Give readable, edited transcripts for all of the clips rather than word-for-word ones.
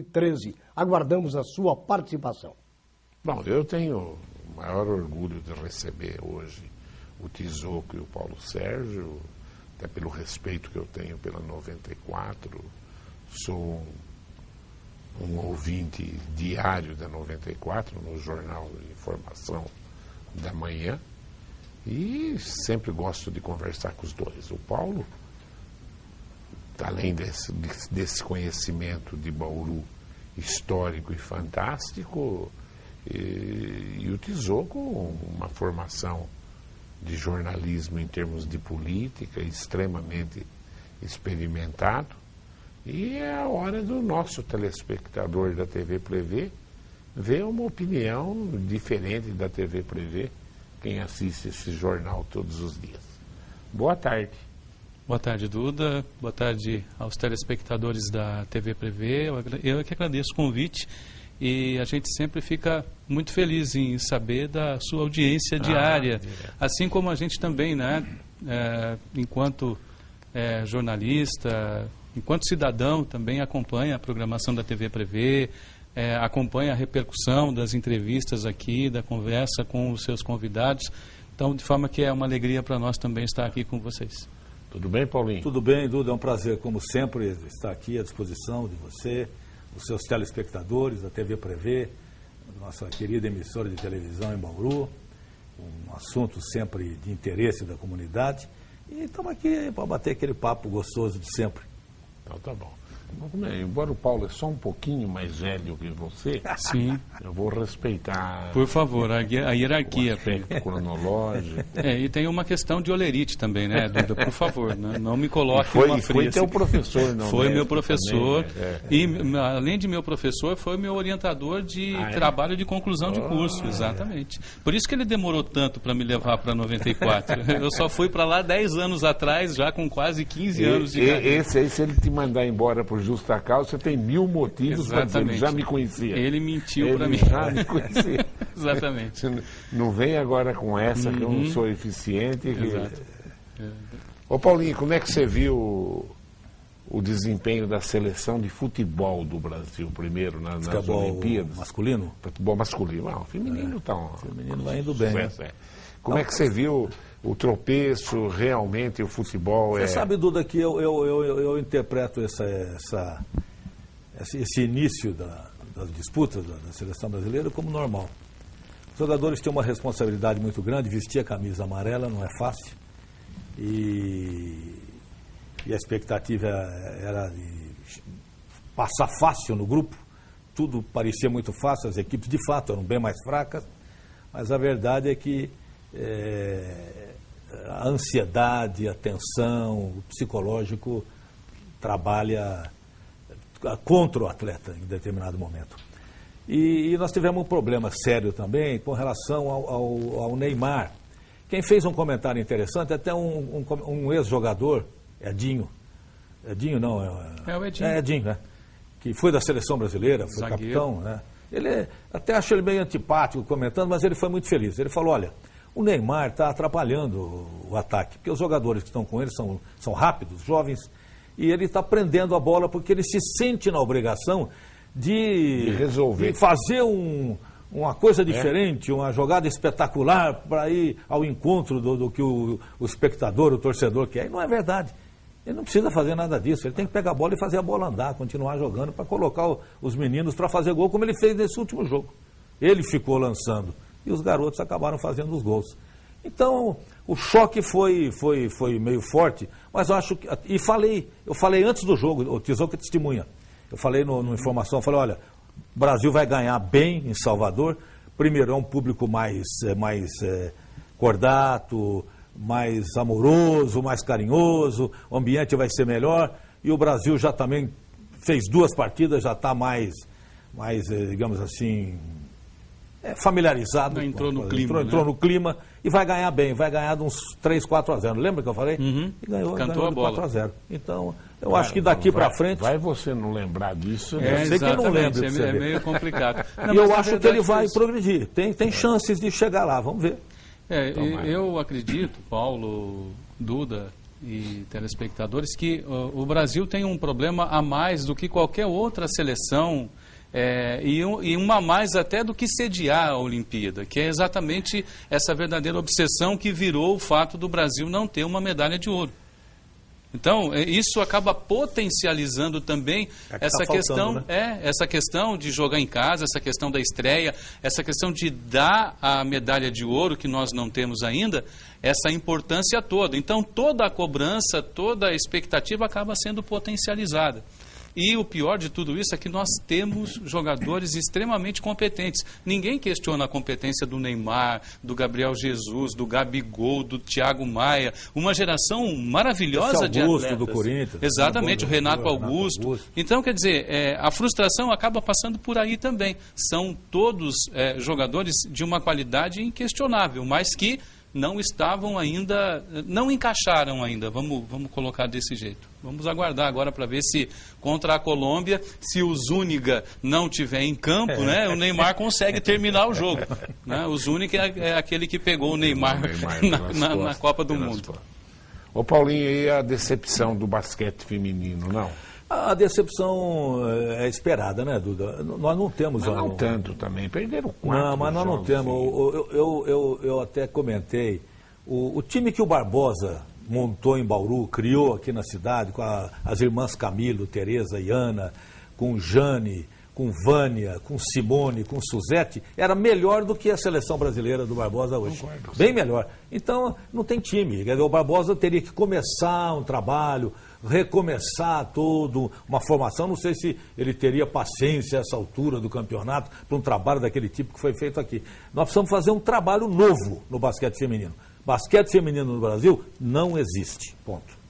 13. Aguardamos a sua participação. Bom, eu tenho o maior orgulho de receber hoje o Tizoco e o Paulo Sérgio, até pelo respeito que eu tenho pela 94. Sou um ouvinte diário da 94, no Jornal de Informação da Manhã, e sempre gosto de conversar com os dois. O Paulo, além desse conhecimento de Bauru histórico e fantástico, e o Tizoco, uma formação de jornalismo em termos de política extremamente experimentado, e é a hora do nosso telespectador da TV Prevê ver uma opinião diferente da TV Prevê, quem assiste esse jornal todos os dias. Boa tarde. Boa tarde, Duda. Boa tarde aos telespectadores da TV Prevê. Eu que agradeço o convite e a gente sempre fica muito feliz em saber da sua audiência diária, assim como a gente também, né, enquanto jornalista, enquanto cidadão, também acompanha a programação da TV Prevê, acompanha a repercussão das entrevistas aqui, da conversa com os seus convidados. Então, de forma que é uma alegria para nós também estar aqui com vocês. Tudo bem, Paulinho? Tudo bem, Duda. É um prazer, como sempre, estar aqui à disposição de você, dos seus telespectadores, da TV Prevê, nossa querida emissora de televisão em Bauru, um assunto sempre de interesse da comunidade. E estamos aqui para bater aquele papo gostoso de sempre. Então tá bom. Embora o Paulo é só um pouquinho mais velho que você, sim, eu vou respeitar, por favor, a hierarquia. o aspecto cronológico. E tem uma questão de olerite também, né, Duda? Por favor, não me coloque numa fria. Foi teu professor, não? Foi meu professor. Também, E, além de meu professor, foi meu orientador de trabalho de conclusão de curso, exatamente. Por isso que ele demorou tanto para me levar para 94. Eu só fui para lá 10 anos atrás, já com quase 15 anos de idade. Esse aí, se ele te mandar embora por justa causa, você tem 1000 motivos para dizer, ele já me conhecia. Ele mentiu para mim. Ele já me conhecia. Exatamente. Não vem agora com essa que eu não sou eficiente. Exato. Ô Paulinho, como é que você viu o desempenho da seleção de futebol do Brasil, primeiro nas Olimpíadas? Masculino? Futebol masculino. O feminino está um feminino vai indo bem. Como é que você viu o tropeço, realmente o futebol? Você sabe, Duda, que eu interpreto esse início das disputas da seleção brasileira como normal. Os jogadores têm uma responsabilidade muito grande, vestir a camisa amarela não é fácil. E a expectativa era de passar fácil no grupo. Tudo parecia muito fácil, as equipes de fato eram bem mais fracas, mas a verdade é que a ansiedade, a tensão, o psicológico trabalha contra o atleta em determinado momento. E nós tivemos um problema sério também com relação ao Neymar. Quem fez um comentário interessante, até um ex-jogador, Edinho. Edinho não, é o Edinho. Edinho, né? Que foi da seleção brasileira, foi zagueiro. Capitão, né? Até acho ele meio antipático comentando, mas ele foi muito feliz. Ele falou, olha, o Neymar está atrapalhando o ataque, porque os jogadores que estão com ele são rápidos, jovens, e ele está prendendo a bola porque ele se sente na obrigação de resolver, de fazer uma coisa diferente, uma jogada espetacular para ir ao encontro do que o espectador, o torcedor quer. E não é verdade. Ele não precisa fazer nada disso. Ele tem que pegar a bola e fazer a bola andar, continuar jogando para colocar os meninos para fazer gol, como ele fez nesse último jogo. Ele ficou lançando e os garotos acabaram fazendo os gols. Então, o choque foi meio forte, mas eu acho que... Eu falei antes do jogo, o Tizoco testemunha. Eu falei no Informação, falei, olha, o Brasil vai ganhar bem em Salvador. Primeiro, é um público mais cordato, mais amoroso, mais carinhoso, o ambiente vai ser melhor. E o Brasil já também fez 2 partidas, já está mais, digamos assim, familiarizado. Entrou no clima. Entrou no clima e vai ganhar bem, vai ganhar de uns 3-4-0. Lembra que eu falei? E ganhou a bola. 4-0. Então, eu acho que daqui para frente... Vai você não lembrar disso? Eu sei que não lembra. É meio complicado. E eu acho que ele vai progredir. Tem chances de chegar lá, vamos ver. Eu acredito, Paulo, Duda, e telespectadores, que o Brasil tem um problema a mais do que qualquer outra seleção, e uma a mais até do que sediar a Olimpíada, que é exatamente essa verdadeira obsessão que virou o fato do Brasil não ter uma medalha de ouro. Então, isso acaba potencializando também essa questão, né? Essa questão de jogar em casa, essa questão da estreia, essa questão de dar a medalha de ouro, que nós não temos ainda, essa importância toda. Então, toda a cobrança, toda a expectativa acaba sendo potencializada. E o pior de tudo isso é que nós temos jogadores extremamente competentes. Ninguém questiona a competência do Neymar, do Gabriel Jesus, do Gabigol, do Thiago Maia. Uma geração maravilhosa de atletas. Do Corinthians. Exatamente, o Renato Augusto. Então, quer dizer, a frustração acaba passando por aí também. São todos jogadores de uma qualidade inquestionável, mas que não estavam ainda, não encaixaram ainda, vamos colocar desse jeito. Vamos aguardar agora para ver se contra a Colômbia, se o Zúñiga não tiver em campo, né, o Neymar consegue terminar o jogo. Né? O Zúñiga é aquele que pegou o Neymar na Copa do Mundo. Ô Paulinho, e a decepção do basquete feminino, não? A decepção é esperada, né, Duda? Nós não temos... Mas não tanto também, perderam 4 Não, mas nós não temos. Eu até comentei, o time que o Barbosa montou em Bauru, criou aqui na cidade, com as irmãs Camilo, Tereza e Ana, com Jane, com Vânia, com Simone, com Suzete, era melhor do que a seleção brasileira do Barbosa hoje. Concordo. Bem melhor. Então, não tem time. Quer dizer, o Barbosa teria que começar um trabalho, recomeçar toda uma formação. Não sei se ele teria paciência a essa altura do campeonato para um trabalho daquele tipo que foi feito aqui. Nós precisamos fazer um trabalho novo no basquete feminino. Basquete feminino no Brasil não existe. Ponto.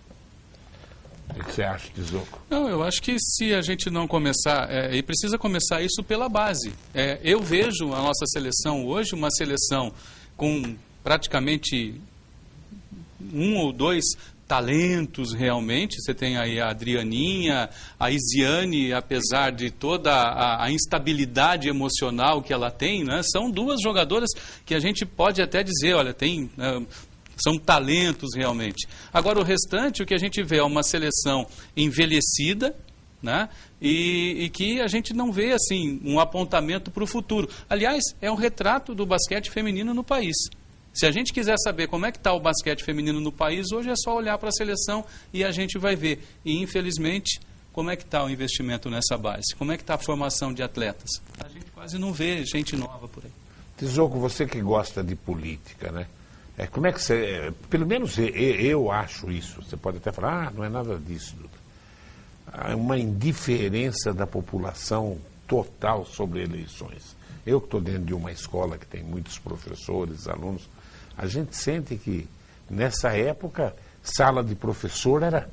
O que você acha, Tizoco? Não, eu acho que se a gente não começar, e precisa começar isso pela base. Eu vejo a nossa seleção hoje, uma seleção com praticamente 1 ou 2 talentos realmente. Você tem aí a Adrianinha, a Isiane, apesar de toda a instabilidade emocional que ela tem, né? São 2 jogadoras que a gente pode até dizer, olha, são talentos realmente. Agora o restante, o que a gente vê é uma seleção envelhecida, né? E que a gente não vê assim um apontamento para o futuro. Aliás, é um retrato do basquete feminino no país. Se a gente quiser saber como é que está o basquete feminino no país, hoje é só olhar para a seleção e a gente vai ver. E, infelizmente, como é que está o investimento nessa base? Como é que está a formação de atletas? A gente quase não vê gente nova por aí. Tizoco, você que gosta de política, né? Como é que você... Pelo menos eu acho isso. Você pode até falar, não é nada disso, Duda. Há uma indiferença da população total sobre eleições. Eu que estou dentro de uma escola que tem muitos professores, alunos, a gente sente que, nessa época, sala de professor era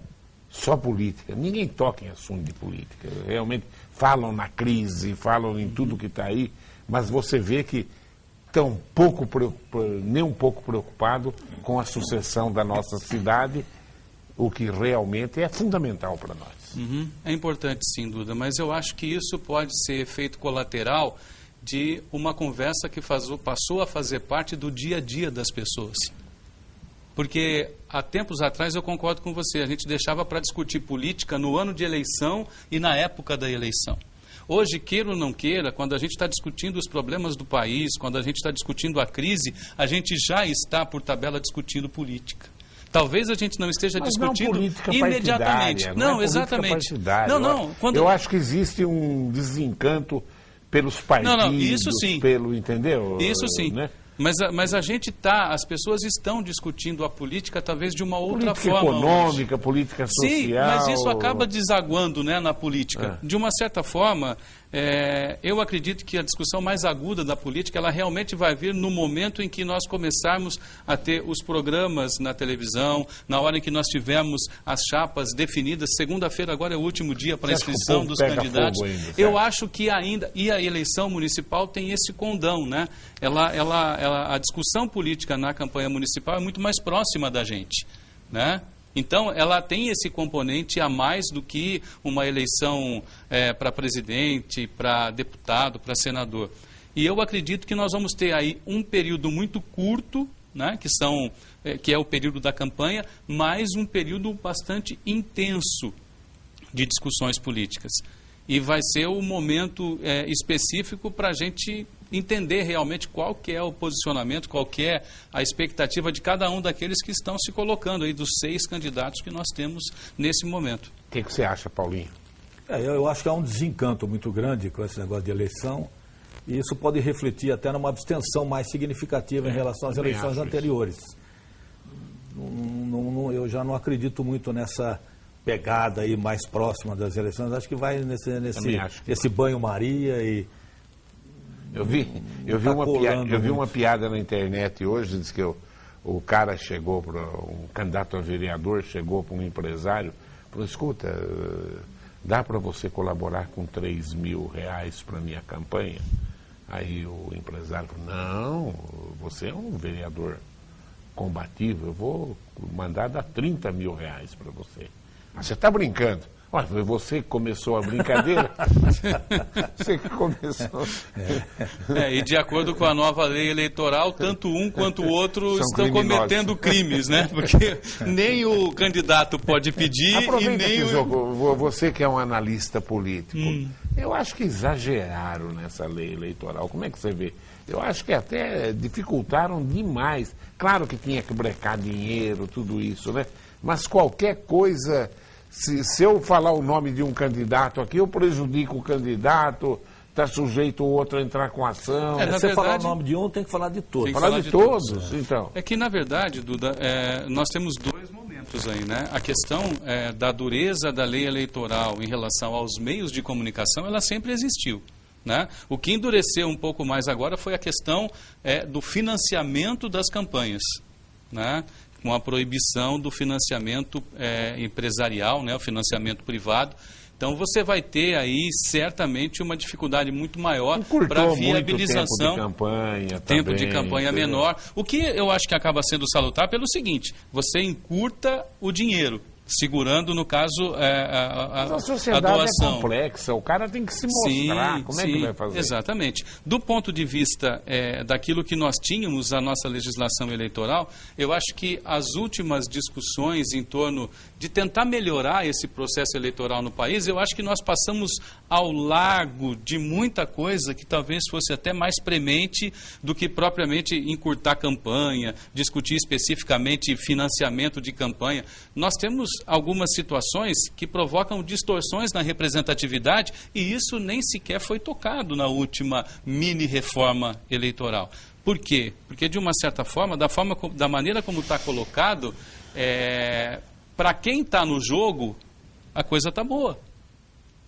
só política. Ninguém toca em assunto de política. Realmente falam na crise, falam em tudo que está aí, mas você vê que estão nem um pouco preocupado com a sucessão da nossa cidade, o que realmente é fundamental para nós. É importante, sim, Duda, mas eu acho que isso pode ser efeito colateral de uma conversa que passou a fazer parte do dia a dia das pessoas. Porque há tempos atrás, eu concordo com você, a gente deixava para discutir política no ano de eleição e na época da eleição. Hoje, queira ou não queira, quando a gente está discutindo os problemas do país, quando a gente está discutindo a crise, a gente já está, por tabela, discutindo política. Talvez a gente não esteja discutindo imediatamente. Não, exatamente. Eu acho que existe um desencanto pelos partidos, não, isso sim. Entendeu? Isso sim. Né? Mas a gente as pessoas estão discutindo a política talvez de uma outra política forma. Econômica, política social. Sim, mas isso acaba desaguando, né, na política. De uma certa forma, eu acredito que a discussão mais aguda da política, ela realmente vai vir no momento em que nós começarmos a ter os programas na televisão, na hora em que nós tivermos as chapas definidas. Segunda-feira agora é o último dia para a inscrição dos candidatos. Eu acho que ainda, e a eleição municipal tem esse condão, né? A discussão política na campanha municipal é muito mais próxima da gente, né? Então, ela tem esse componente a mais do que uma eleição para presidente, para deputado, para senador. E eu acredito que nós vamos ter aí um período muito curto né, que é o período da campanha, mas um período bastante intenso de discussões políticas. E vai ser o momento específico para a gente entender realmente qual que é o posicionamento, qual que é a expectativa de cada um daqueles que estão se colocando aí, dos 6 candidatos que nós temos nesse momento. O que você acha, Paulinho? Eu acho que há um desencanto muito grande com esse negócio de eleição, e isso pode refletir até numa abstenção mais significativa em relação às eleições anteriores. Eu já não acredito nessa pegada aí mais próxima das eleições. Acho que vai nesse banho-maria e... Eu vi uma piada na internet hoje, diz que o cara chegou para um candidato a vereador, chegou para um empresário, falou: escuta, dá para você colaborar com R$3.000 para a minha campanha? Aí o empresário falou: não, você é um vereador combativo, eu vou mandar dar R$30.000 para você. Ah, você está brincando? Olha, foi você que começou a brincadeira. Você que começou. E de acordo com a nova lei eleitoral, tanto um quanto o outro estão cometendo crimes, né? Porque nem o candidato pode pedir Aproveita e nem você que é um analista político. Eu acho que exageraram nessa lei eleitoral. Como é que você vê? Eu acho que até dificultaram demais. Claro que tinha que brecar dinheiro, tudo isso, né? Mas qualquer coisa... Se eu falar o nome de um candidato aqui, eu prejudico o candidato, está sujeito o outro a entrar com ação. Se você falar o nome de um, tem que falar de todos. Falar de todos, então. É que, na verdade, Duda, nós temos 2 momentos aí, né? A questão da dureza da lei eleitoral em relação aos meios de comunicação, ela sempre existiu, né? O que endureceu um pouco mais agora foi a questão do financiamento das campanhas, né? Com a proibição do financiamento empresarial, né, o financiamento privado. Então você vai ter aí certamente uma dificuldade muito maior para a viabilização. Tempo de campanha menor. O que eu acho que acaba sendo salutar pelo seguinte: você encurta o dinheiro, segurando, no caso, a sociedade doação. É complexa, o cara tem que se mostrar. Como é que vai fazer? Exatamente. Do ponto de vista daquilo que nós tínhamos, a nossa legislação eleitoral, eu acho que as últimas discussões em torno de tentar melhorar esse processo eleitoral no país, eu acho que nós passamos ao largo de muita coisa que talvez fosse até mais premente do que propriamente encurtar campanha, discutir especificamente financiamento de campanha. Nós temos algumas situações que provocam distorções na representatividade e isso nem sequer foi tocado na última mini-reforma eleitoral. Por quê? Porque, de uma certa forma, da maneira como está colocado, para quem está no jogo, a coisa está boa.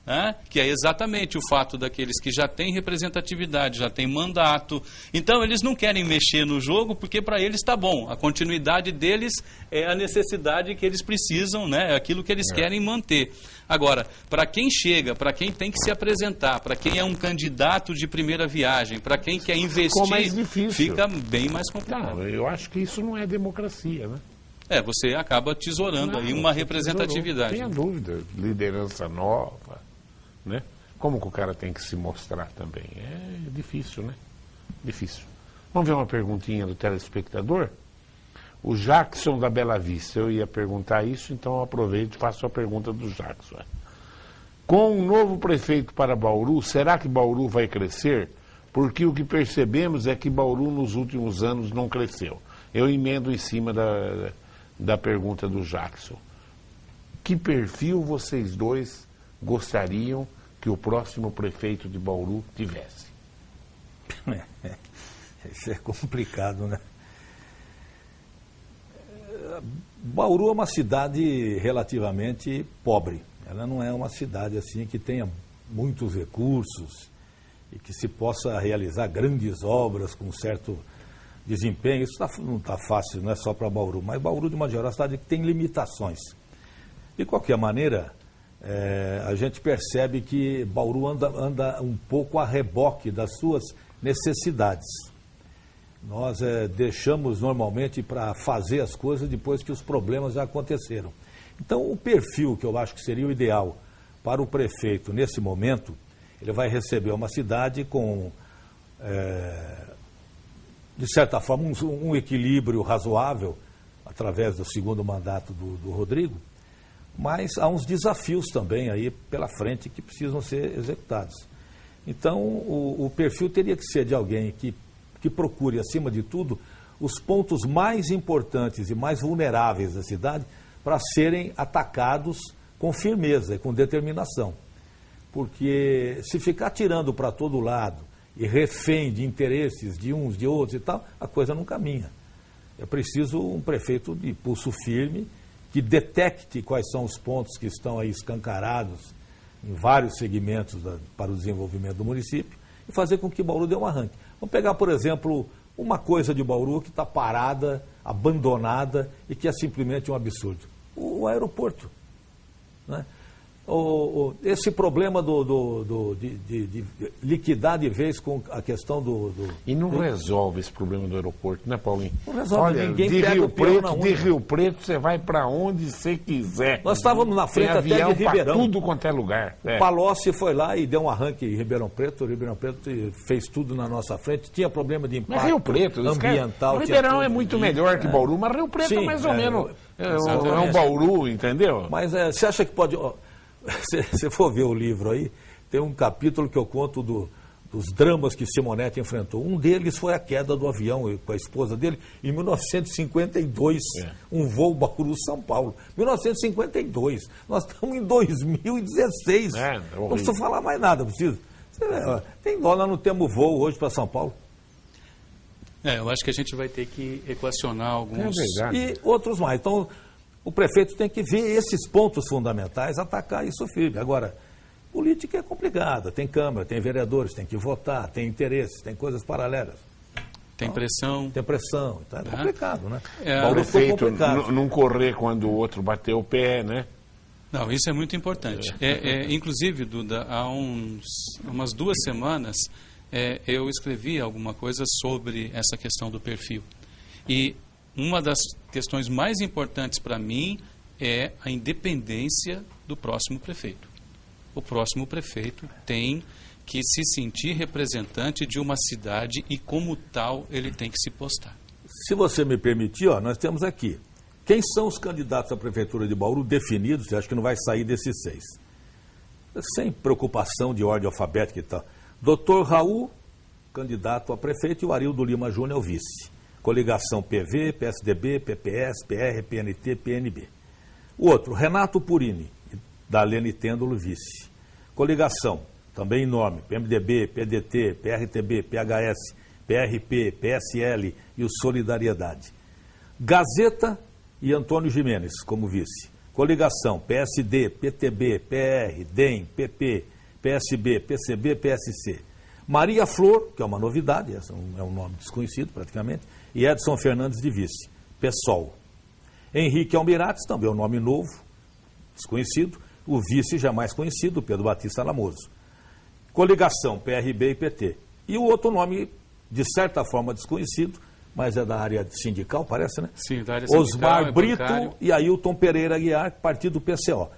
Né? Que é exatamente o fato daqueles que já têm representatividade, já têm mandato. Então, eles não querem mexer no jogo porque para eles está bom. A continuidade deles é a necessidade que eles precisam, né? É aquilo que eles querem manter. Agora, para quem chega, para quem tem que se apresentar, para quem é um candidato de primeira viagem, para quem quer investir, fica bem mais complicado. Não, eu acho que isso não é democracia, né? Você acaba tesourando aí uma representatividade. Não tenha dúvida, liderança nova, né? Como que o cara tem que se mostrar também? É difícil, né? Difícil. Vamos ver uma perguntinha do telespectador? O Jackson da Bela Vista, eu ia perguntar isso, então eu aproveito e faço a pergunta do Jackson. Com um novo prefeito para Bauru, será que Bauru vai crescer? Porque o que percebemos é que Bauru nos últimos anos não cresceu. Eu emendo em cima da pergunta do Jackson. Que perfil vocês dois gostariam que o próximo prefeito de Bauru tivesse? Isso é complicado, né? Bauru é uma cidade relativamente pobre. Ela não é uma cidade assim que tenha muitos recursos e que se possa realizar grandes obras com certo desempenho. Isso não está fácil, não é só para Bauru, mas Bauru, de uma geral, é uma cidade que tem limitações. De qualquer maneira, a gente percebe que Bauru anda um pouco a reboque das suas necessidades. Nós deixamos normalmente para fazer as coisas depois que os problemas já aconteceram. Então, o perfil que eu acho que seria o ideal para o prefeito nesse momento, ele vai receber uma cidade com de certa forma, um equilíbrio razoável através do segundo mandato do Rodrigo, mas há uns desafios também aí pela frente que precisam ser executados. Então, o perfil teria que ser de alguém que procure, acima de tudo, os pontos mais importantes e mais vulneráveis da cidade para serem atacados com firmeza e com determinação. Porque se ficar tirando para todo lado e refém de interesses de uns, de outros e tal, a coisa não caminha. É preciso um prefeito de pulso firme, que detecte quais são os pontos que estão aí escancarados em vários segmentos para o desenvolvimento do município e fazer com que Bauru dê um arranque. Vamos pegar, por exemplo, uma coisa de Bauru que está parada, abandonada e que é simplesmente um absurdo. O aeroporto. Né? Esse problema de liquidar de vez com a questão E não resolve esse problema do aeroporto, né, Paulinho? Não resolve, olha, ninguém de pega Rio o peão na Preto, unha. de Rio Preto você vai para onde você quiser. Nós estávamos na frente Tem até avião de Ribeirão. pra tudo quanto é lugar. É. Palocci foi lá e deu um arranque em Ribeirão Preto. Ribeirão Preto fez tudo na nossa frente. Tinha problema de impacto Mas Rio Preto, ambiental. Ribeirão é muito melhor que Bauru, mas Rio Preto Sim, é mais ou menos é um exatamente. Bauru, entendeu? Mas você acha que pode... Se você for ver o livro aí, tem um capítulo que eu conto dos dramas que Simonetti enfrentou. Um deles foi a queda do avião com a esposa dele em 1952, um voo Bauru-São Paulo. 1952. Nós estamos em 2016. Não preciso falar mais nada, preciso. Tem dó, nós não temos voo hoje para São Paulo. Eu acho que a gente vai ter que equacionar alguns... E outros mais. Então, o prefeito tem que ver esses pontos fundamentais, atacar isso firme. Agora, política é complicada, tem Câmara, tem vereadores, tem que votar, tem interesses, tem coisas paralelas. Tem pressão. Tem pressão, então é complicado, né? O prefeito não correr quando o outro bateu o pé, né? Não, isso é muito importante. Inclusive, Duda, há umas 2 semanas, eu escrevi alguma coisa sobre essa questão do perfil. E uma das questões mais importantes para mim é a independência do próximo prefeito. O próximo prefeito tem que se sentir representante de uma cidade e, como tal, ele tem que se postar. Se você me permitir, nós temos aqui. Quem são os candidatos à Prefeitura de Bauru definidos? Eu acho que não vai sair desses 6. Sem preocupação de ordem alfabética e tal. Dr. Raul, candidato a prefeito, e o Arildo Lima Júnior, vice. Coligação PV, PSDB, PPS, PR, PNT, PNB. O outro, Renato Purini, da Lene Têndolo, vice. Coligação, também em nome, PMDB, PDT, PRTB, PHS, PRP, PSL e o Solidariedade. Gazeta e Antônio Gimenez como vice. Coligação, PSD, PTB, PR, DEM, PP, PSB, PCB, PSC. Maria Flor, que é uma novidade, é um nome desconhecido praticamente, e Edson Fernandes de vice, PSOL. Henrique Almirates, também é um nome novo, desconhecido, o vice já mais conhecido, Pedro Batista Lamoso. Coligação, PRB e PT. E o outro nome, de certa forma desconhecido, mas é da área sindical, parece, né? Sim, da área sindical. Osmar Brito e Ailton Pereira Aguiar, partido PCO.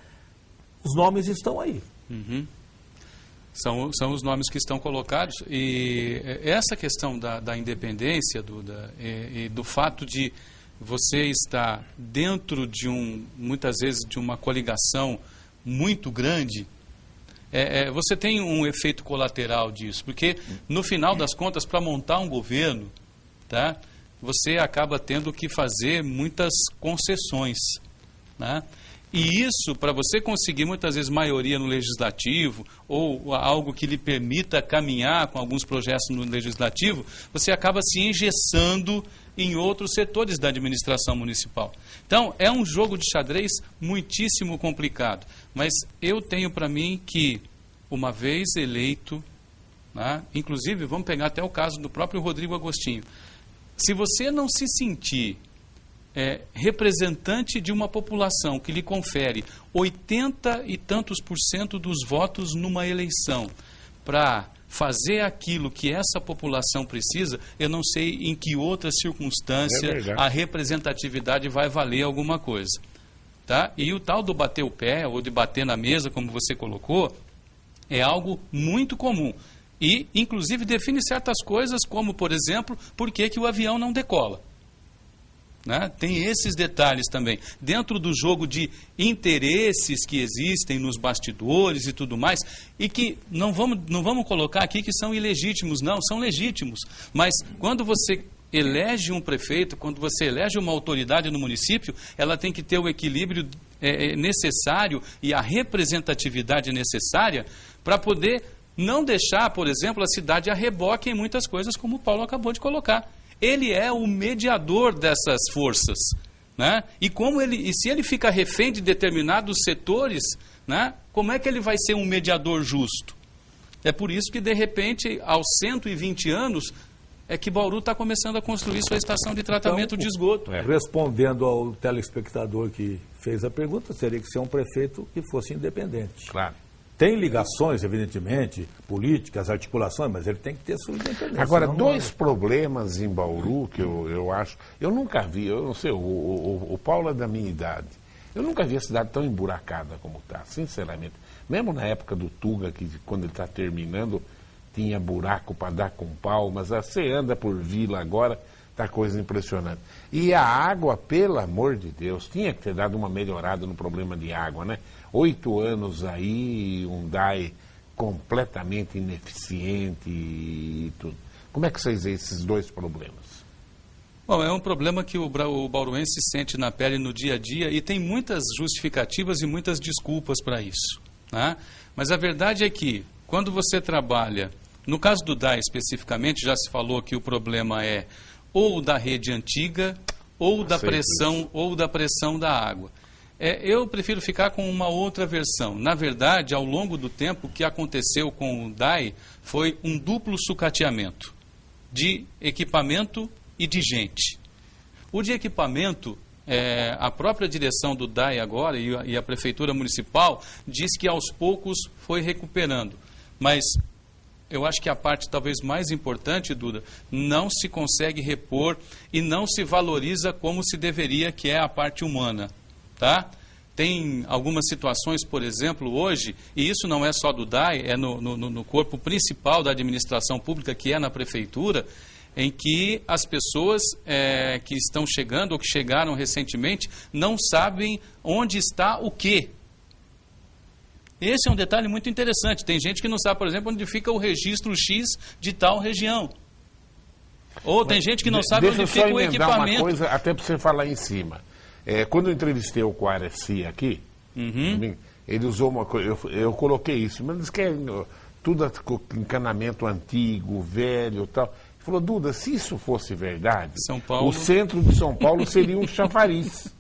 Os nomes estão aí. Uhum. São os nomes que estão colocados, e essa questão da independência, Duda, e do fato de você estar dentro de muitas vezes, de uma coligação muito grande, você tem um efeito colateral disso, porque no final das contas, para montar um governo, tá, você acaba tendo que fazer muitas concessões, né? E isso, para você conseguir muitas vezes maioria no legislativo ou algo que lhe permita caminhar com alguns projetos no legislativo, você acaba se engessando em outros setores da administração municipal. Então, é um jogo de xadrez muitíssimo complicado. Mas eu tenho para mim que, uma vez eleito, né, inclusive, vamos pegar até o caso do próprio Rodrigo Agostinho, se você não se sentir representante de uma população que lhe confere 80 e tantos % dos votos numa eleição para fazer aquilo que essa população precisa, eu não sei em que outra circunstância a representatividade vai valer alguma coisa. Tá? E o tal do bater o pé ou de bater na mesa, como você colocou, é algo muito comum. E, inclusive, define certas coisas, como, por exemplo, por que o avião não decola. Né? Tem esses detalhes também. Dentro do jogo de interesses que existem nos bastidores e tudo mais, e que não vamos colocar aqui que são ilegítimos, não, são legítimos. Mas quando você elege um prefeito, quando você elege uma autoridade no município, ela tem que ter o equilíbrio necessário e a representatividade necessária para poder não deixar, por exemplo, a cidade a reboque em muitas coisas, como o Paulo acabou de colocar. Ele é o mediador dessas forças, né? E se ele fica refém de determinados setores, né? Como é que ele vai ser um mediador justo? É por isso que, de repente, aos 120 anos, é que Bauru está começando a construir sua estação de tratamento de esgoto. Respondendo ao telespectador que fez a pergunta, teria que ser um prefeito que fosse independente. Claro. Tem ligações, evidentemente, políticas, articulações, mas ele tem que ter sua independência. Agora, dois problemas em Bauru que eu acho... Eu nunca vi, eu não sei, o Paulo é da minha idade. Eu nunca vi a cidade tão emburacada como está, sinceramente. Mesmo na época do Tuga, que quando ele está terminando, tinha buraco para dar com pau, mas você anda por vila agora, está coisa impressionante. E a água, pelo amor de Deus, tinha que ter dado uma melhorada no problema de água, né? 8 anos aí, um DAE completamente ineficiente e tudo. Como é que vocês veem esses dois problemas? Bom, é um problema que o bauruense sente na pele no dia a dia e tem muitas justificativas e muitas desculpas para isso, né? Mas a verdade é que, quando você trabalha, no caso do DAE especificamente, já se falou que o problema é ou da rede antiga, ou da pressão da água. Eu prefiro ficar com uma outra versão. Na verdade, ao longo do tempo, o que aconteceu com o DAE foi um duplo sucateamento de equipamento e de gente. O de equipamento, a própria direção do DAE agora e a Prefeitura Municipal diz que aos poucos foi recuperando. Mas eu acho que a parte talvez mais importante, Duda, não se consegue repor e não se valoriza como se deveria, que é a parte humana. Tá? Tem algumas situações, por exemplo, hoje, e isso não é só do DAE, é no corpo principal da administração pública, que é na prefeitura, em que as pessoas que estão chegando ou que chegaram recentemente não sabem onde está o quê. Esse é um detalhe muito interessante. Tem gente que não sabe, por exemplo, onde fica o registro X de tal região. Ou tem gente que não sabe onde fica o equipamento. Uma coisa, até para você falar em cima. Quando eu entrevistei o Quaraci aqui, ele usou uma coisa, eu coloquei isso, mas diz que é tudo encanamento antigo, velho e tal. Ele falou, Duda, se isso fosse verdade, o centro de São Paulo seria um chafariz.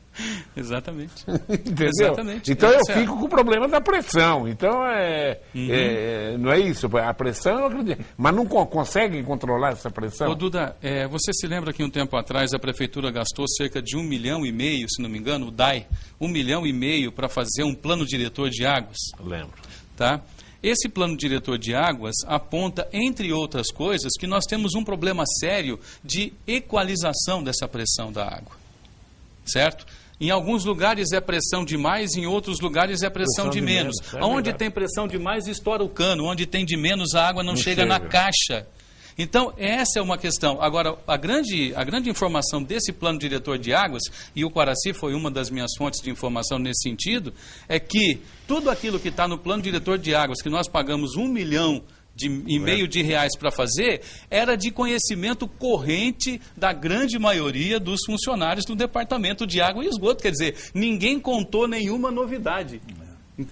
Exatamente. Entendeu? Exatamente. Então eu fico com o problema da pressão. Então não é isso. A pressão eu acredito. Mas não conseguem controlar essa pressão? Ô Duda, você se lembra que um tempo atrás a prefeitura gastou cerca de 1,5 milhão, se não me engano, o DAE, 1,5 milhão para fazer um plano diretor de águas? Lembro. Tá? Esse plano diretor de águas aponta, entre outras coisas, que nós temos um problema sério de equalização dessa pressão da água. Certo? Em alguns lugares é pressão de mais, em outros lugares é pressão de menos. Onde tem pressão de mais, estoura o cano. Onde tem de menos, a água não chega na caixa. Então, essa é uma questão. Agora, a grande informação desse plano diretor de águas, e o Quaraci foi uma das minhas fontes de informação nesse sentido, é que tudo aquilo que está no plano diretor de águas, que nós pagamos 1,5 milhão de reais para fazer, era de conhecimento corrente da grande maioria dos funcionários do Departamento de Água e Esgoto. Quer dizer, ninguém contou nenhuma novidade.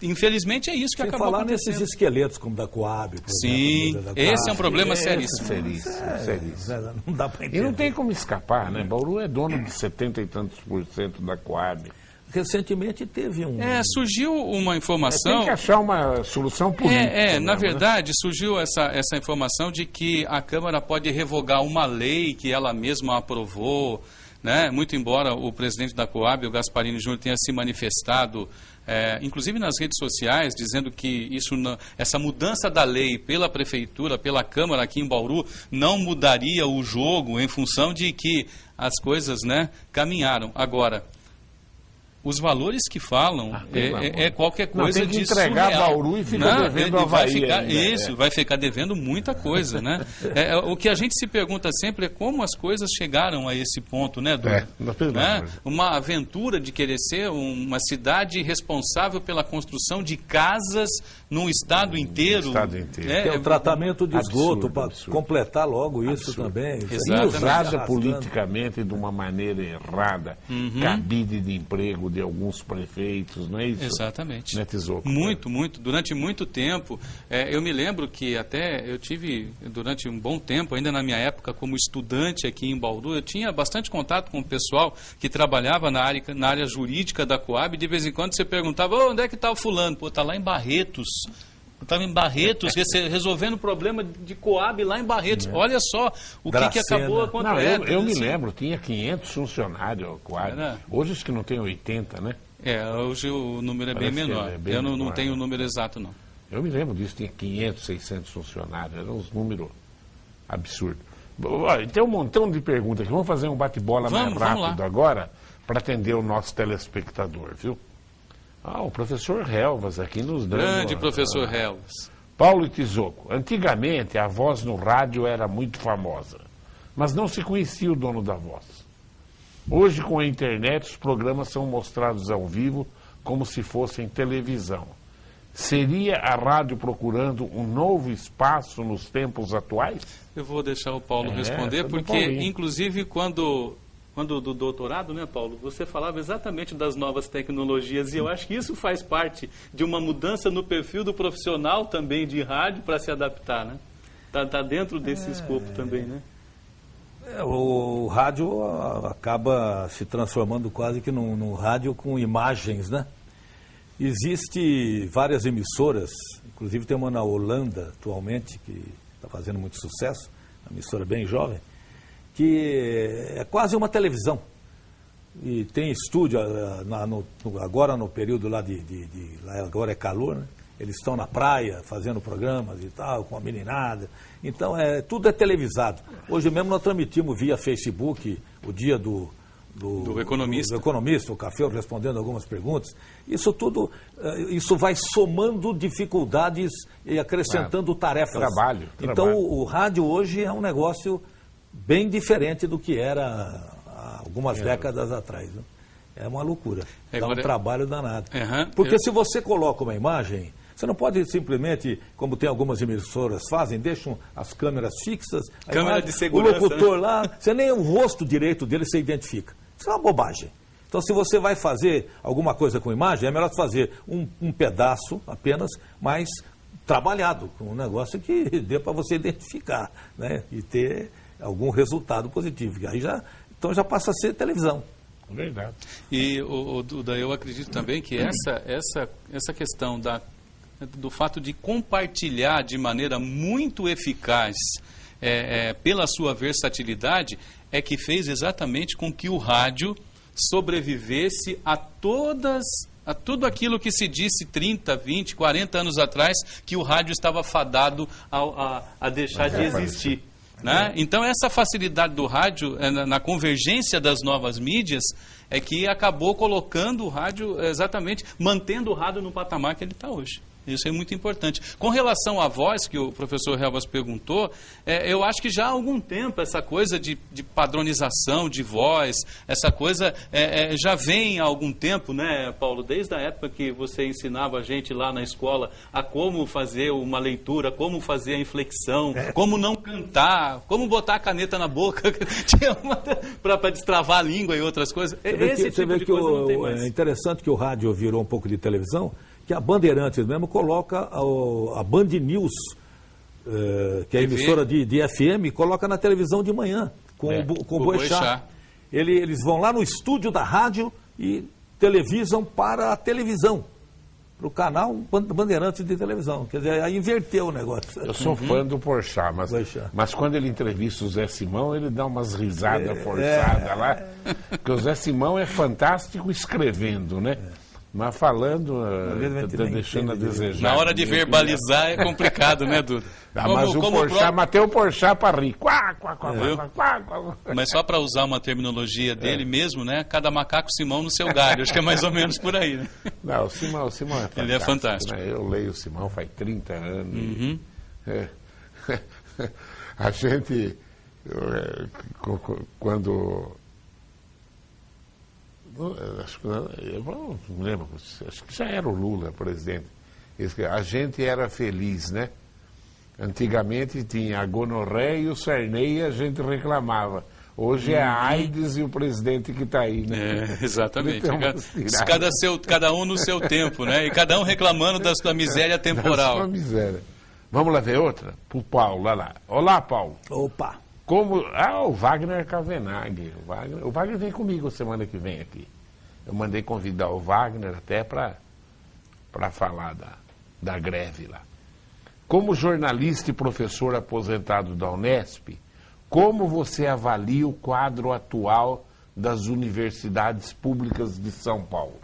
Infelizmente é isso que acabou acontecendo. Sem falar nesses esqueletos como da Coab, por exemplo. Sim, esse é um problema seríssimo. Seríssimo. Não dá para entender. E não tem como escapar, né? Bauru é dono de 70 e tantos % da Coab. Recentemente teve surgiu uma informação... Tem que achar uma solução política. Na verdade, surgiu essa informação de que a Câmara pode revogar uma lei que ela mesma aprovou, né? Muito embora o presidente da Coab, o Gasparini Júnior, tenha se manifestado, inclusive nas redes sociais, dizendo que essa mudança da lei pela Prefeitura, pela Câmara aqui em Bauru, não mudaria o jogo em função de que as coisas, né, caminharam. Agora, os valores que falam é qualquer coisa tem que de entregar surreal. Bauru e fica devendo Avaí ainda, vai ficar devendo muita coisa, né? O que a gente se pergunta sempre é como as coisas chegaram a esse ponto, né, Duda? Uma aventura de querer ser uma cidade responsável pela construção de casas num estado inteiro. Tem o tratamento de esgoto para completar logo isso também. Exatamente. E usada politicamente de uma maneira errada, cabide de emprego de alguns prefeitos, não é isso? Exatamente. Né, Tizoco? Muito. Durante muito tempo, eu me lembro que até eu tive, durante um bom tempo, ainda na minha época como estudante aqui em Bauru, eu tinha bastante contato com o pessoal que trabalhava na área jurídica da Coab, e de vez em quando você perguntava, onde é que está o fulano? Pô, está lá em Barretos. Estava em Barretos, resolvendo o problema de Coab lá em Barretos. Olha só o que acabou acontecendo. Eu me lembro, tinha 500 funcionários a Coab. Hoje acho que não tem 80, né? Hoje o número é bem menor. Eu não tenho o número exato, não. Eu me lembro disso, tinha 500, 600 funcionários. Eram uns números absurdos. Tem um montão de perguntas aqui. Vamos fazer um bate-bola mais rápido agora para atender o nosso telespectador, viu? O professor Helvas aqui nos dando... Grande professor Helvas. Paulo e Tizoco, antigamente a voz no rádio era muito famosa, mas não se conhecia o dono da voz. Hoje, com a internet, os programas são mostrados ao vivo como se fossem televisão. Seria a rádio procurando um novo espaço nos tempos atuais? Eu vou deixar o Paulo responder, porque, inclusive, quando do doutorado, né, Paulo, você falava exatamente das novas tecnologias, e eu acho que isso faz parte de uma mudança no perfil do profissional também de rádio para se adaptar, né? Tá dentro desse escopo também, né? O rádio acaba se transformando quase que num rádio com imagens, né? Existem várias emissoras, inclusive tem uma na Holanda atualmente, que está fazendo muito sucesso, uma emissora bem jovem, que é quase uma televisão. E tem estúdio, agora no período lá lá agora é calor, né? Eles estão na praia fazendo programas e tal, com a meninada. Então, tudo é televisado. Hoje mesmo nós transmitimos via Facebook o dia do Economista. Do Economista, o Café respondendo algumas perguntas. Isso tudo, isso vai somando dificuldades e acrescentando tarefas. Trabalho. Então, o rádio hoje é um negócio bem diferente do que era há algumas décadas atrás. Né? É uma loucura. Dá um trabalho danado. Porque se você coloca uma imagem, você não pode simplesmente, como tem algumas emissoras fazem, deixam as câmeras fixas, câmera de segurança, o locutor lá, você nem o rosto direito dele você identifica. Isso é uma bobagem. Então, se você vai fazer alguma coisa com imagem, é melhor fazer um pedaço apenas, mas trabalhado, com um negócio que dê para você identificar, né? E ter algum resultado positivo. Então já passa a ser televisão. Verdade. E, Duda, eu acredito também que essa questão do fato de compartilhar de maneira muito eficaz pela sua versatilidade é que fez exatamente com que o rádio sobrevivesse a tudo aquilo que se disse 30, 20, 40 anos atrás, que o rádio estava fadado a deixar de existir. Né? Então, essa facilidade do rádio, na convergência das novas mídias, é que acabou colocando o rádio, exatamente, mantendo o rádio no patamar que ele está hoje. Isso é muito importante. Com relação à voz, que o professor Helvas perguntou, eu acho que já há algum tempo essa coisa de padronização de voz, essa coisa já vem há algum tempo, né, Paulo? Desde a época que você ensinava a gente lá na escola a como fazer uma leitura, como fazer a inflexão, como não cantar, como botar a caneta na boca para destravar a língua e outras coisas. Você vê que é interessante que o rádio virou um pouco de televisão, que a Bandeirantes mesmo coloca a Band News, que é a emissora de FM, coloca na televisão de manhã, com o Boechat. Eles vão lá no estúdio da rádio e televisam para a televisão, para o canal Bandeirantes de televisão. Quer dizer, aí inverteu o negócio. Eu sou fã do Boechat, mas quando ele entrevista o Zé Simão, ele dá umas risadas forçadas lá, porque o Zé Simão é fantástico escrevendo, né? Mas falando, Obviamente, tá nem deixando a entende desejar. Na hora de verbalizar é complicado, né, Duda? Mas o Porchat, matei o Porchat para rir. Quá, quá, quá, Viu? quá, quá, quá. Mas só para usar uma terminologia dele mesmo, né? Cada macaco Simão no seu galho. Acho que é mais ou menos por aí, né? Não, o Simão é fantástico. Ele é fantástico. Né? Eu leio o Simão faz 30 anos. Uhum. A gente, quando... Acho que eu não me lembro, acho que já era o Lula presidente. A gente era feliz, né? Antigamente tinha a gonorreia e o Sarney e a gente reclamava. Hoje é a AIDS e o presidente que está aí, né? É, exatamente. Cada um no seu tempo, né? E cada um reclamando da sua miséria temporal. Da sua miséria. Vamos lá ver outra? Pro Paulo, lá. Olá, Paulo. Opa! O Wagner Cavenaghi. O Wagner vem comigo semana que vem aqui. Eu mandei convidar o Wagner até para falar da greve lá. Como jornalista e professor aposentado da Unesp, como você avalia o quadro atual das universidades públicas de São Paulo?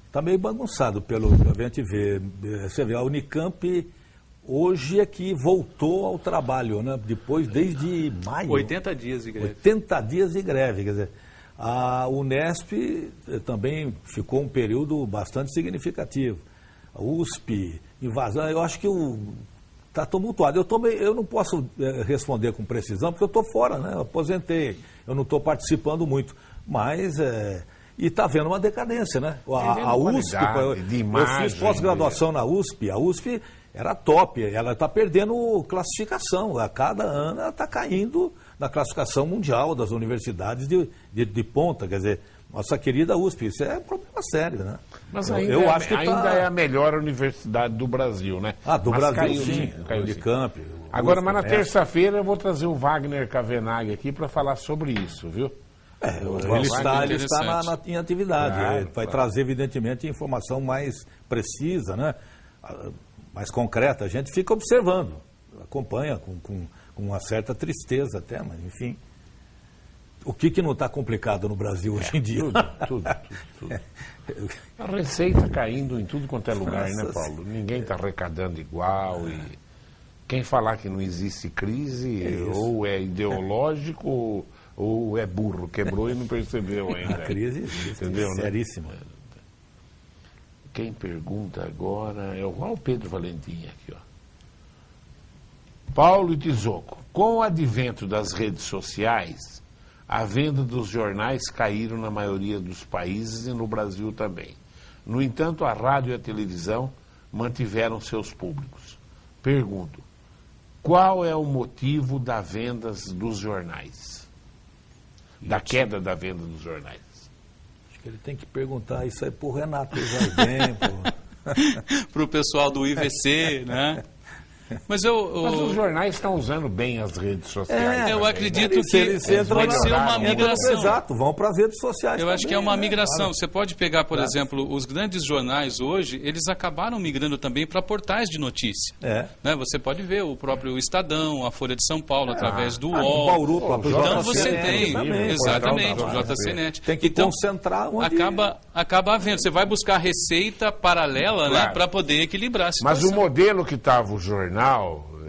Está meio bagunçado pelo que a gente vê. Você vê, a Unicamp hoje é que voltou ao trabalho, né? Depois, desde maio. 80 dias de greve. 80 dias de greve, quer dizer. A Unesp também ficou um período bastante significativo. A USP, invasão, eu acho que está tumultuado. Eu não posso responder com precisão, porque eu estou fora, né? Eu aposentei, eu não estou participando muito. Mas, e está havendo uma decadência, né? A USP, eu fiz pós-graduação na USP, a USP era top, ela está perdendo classificação. A cada ano ela está caindo na classificação mundial das universidades de ponta, quer dizer, nossa querida USP, isso é um problema sério, né? Mas ainda, acho que ainda é a melhor universidade do Brasil, né? Do mas Brasil, caiu, sim. Caiu, Unicamp. Agora, mas na terça-feira eu vou trazer o Wagner Cavenaghi aqui para falar sobre isso, viu? Ele está em atividade. Claro, ele vai trazer, evidentemente, informação mais precisa, né? Mais concreta. A gente fica observando, acompanha com uma certa tristeza até, mas enfim. O que não está complicado no Brasil hoje em dia? Tudo. A receita caindo em tudo quanto é lugar, né, Paulo? Ninguém está arrecadando igual. E quem falar que não existe crise, ou é ideológico, ou é burro, quebrou e não percebeu ainda. A crise existe, entendeu, seríssima. Né? Quem pergunta agora é o Pedro Valentim aqui, ó. Paulo e Tizoco, com o advento das redes sociais, a venda dos jornais caíram na maioria dos países e no Brasil também. No entanto, a rádio e a televisão mantiveram seus públicos. Pergunto, qual é o motivo da venda dos jornais? Da queda da venda dos jornais? Acho que ele tem que perguntar isso aí pro Renato Jardim, para o pessoal do IVC, né? Mas os jornais estão usando bem as redes sociais. Eu acredito eles que pode ser uma migração. Exato, vão para as redes sociais. Eu acho que é uma migração. Né? Você pode pegar, por exemplo, os grandes jornais hoje, eles acabaram migrando também para portais de notícia. Né? Você pode ver o próprio Estadão, a Folha de São Paulo, através do UOL. Bauru, então você tem, exatamente, o JCNet. Tem que concentrar onde... Acaba havendo. Você vai buscar receita paralela, né, para poder equilibrar a situação. Mas o modelo que estava o jornal,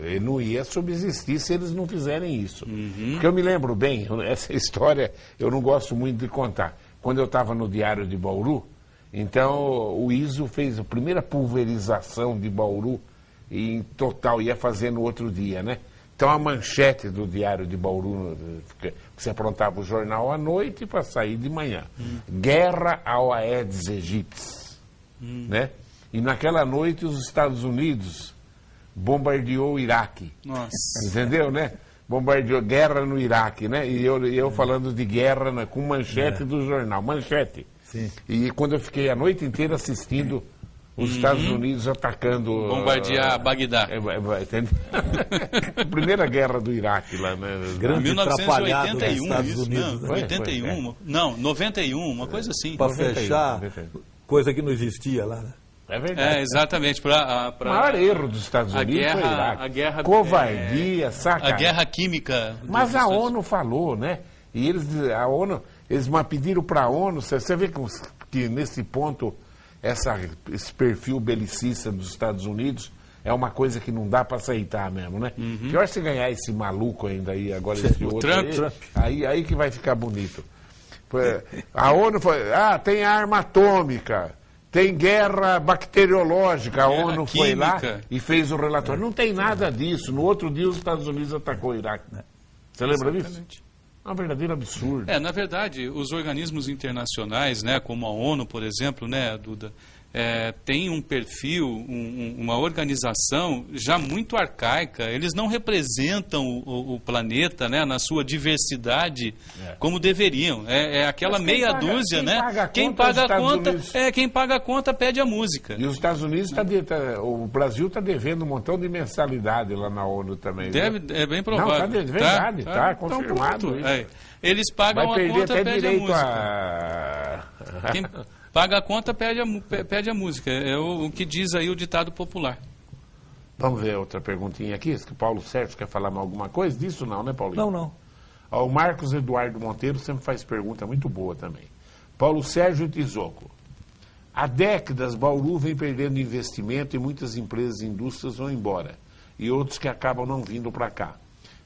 ele não ia subsistir se eles não fizerem isso. Porque eu me lembro bem, essa história eu não gosto muito de contar. Quando eu estava no Diário de Bauru, então o ISO fez a primeira pulverização de Bauru e em total ia fazer no outro dia, né? Então a manchete do Diário de Bauru, você aprontava o jornal à noite para sair de manhã. Guerra ao Aedes aegypti, né? E naquela noite os Estados Unidos bombardeou o Iraque. Nossa. Entendeu, né? Bombardeou, guerra no Iraque, né? E eu falando de guerra, né, com manchete do jornal. Manchete. Sim. E quando eu fiquei a noite inteira assistindo os Estados Unidos atacando... Bombardear Bagdá. Entendeu? Primeira guerra do Iraque lá, né? Grande 1981, Estados isso, Unidos, não, né? 81, não, 91, uma coisa assim. Para fechar, coisa que não existia lá, né? É verdade. Exatamente. O maior erro dos Estados Unidos foi o Iraque. A guerra, covardia, sacanagem. A guerra química. Mas a ONU falou, né? E a ONU, eles pediram para a ONU, você vê que que nesse ponto esse perfil belicista dos Estados Unidos é uma coisa que não dá para aceitar mesmo, né? Pior se ganhar esse maluco ainda aí, agora esse outro Trump. aí que vai ficar bonito. A ONU foi, tem arma atômica, tem guerra bacteriológica, a ONU foi lá e fez o relatório. Não tem nada disso. No outro dia os Estados Unidos atacou o Iraque. Você lembra disso? É um verdadeiro absurdo. Na verdade, os organismos internacionais, né, como a ONU, por exemplo, né, Duda, tem um perfil, uma organização já muito arcaica. Eles não representam o planeta, né, na sua diversidade como deveriam. Aquela meia dúzia, né? Quem paga a conta pede a música. E os Estados Unidos o Brasil está devendo um montão de mensalidade lá na ONU também. É bem provável. Não, verdade, está confirmado. Então, eles pagam a conta, pede a música. Quem paga a conta, pede a música. É o que diz aí o ditado popular. Vamos ver outra perguntinha aqui. O Paulo Sérgio quer falar alguma coisa disso? Não, né, Paulinho? Não. O Marcos Eduardo Monteiro sempre faz pergunta muito boa também. Paulo Sérgio Tizoco. Há décadas, Bauru vem perdendo investimento e muitas empresas e indústrias vão embora. E outros que acabam não vindo para cá.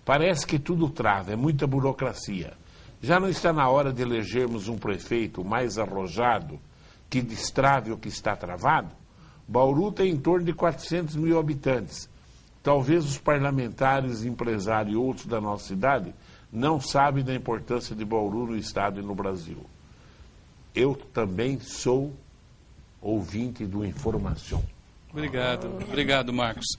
Parece que tudo trava, é muita burocracia. Já não está na hora de elegermos um prefeito mais arrojado que destrave o que está travado? Bauru tem em torno de 400 mil habitantes. Talvez os parlamentares, empresários e outros da nossa cidade não sabem da importância de Bauru no estado e no Brasil. Eu também sou ouvinte do Informação. Obrigado, Marcos.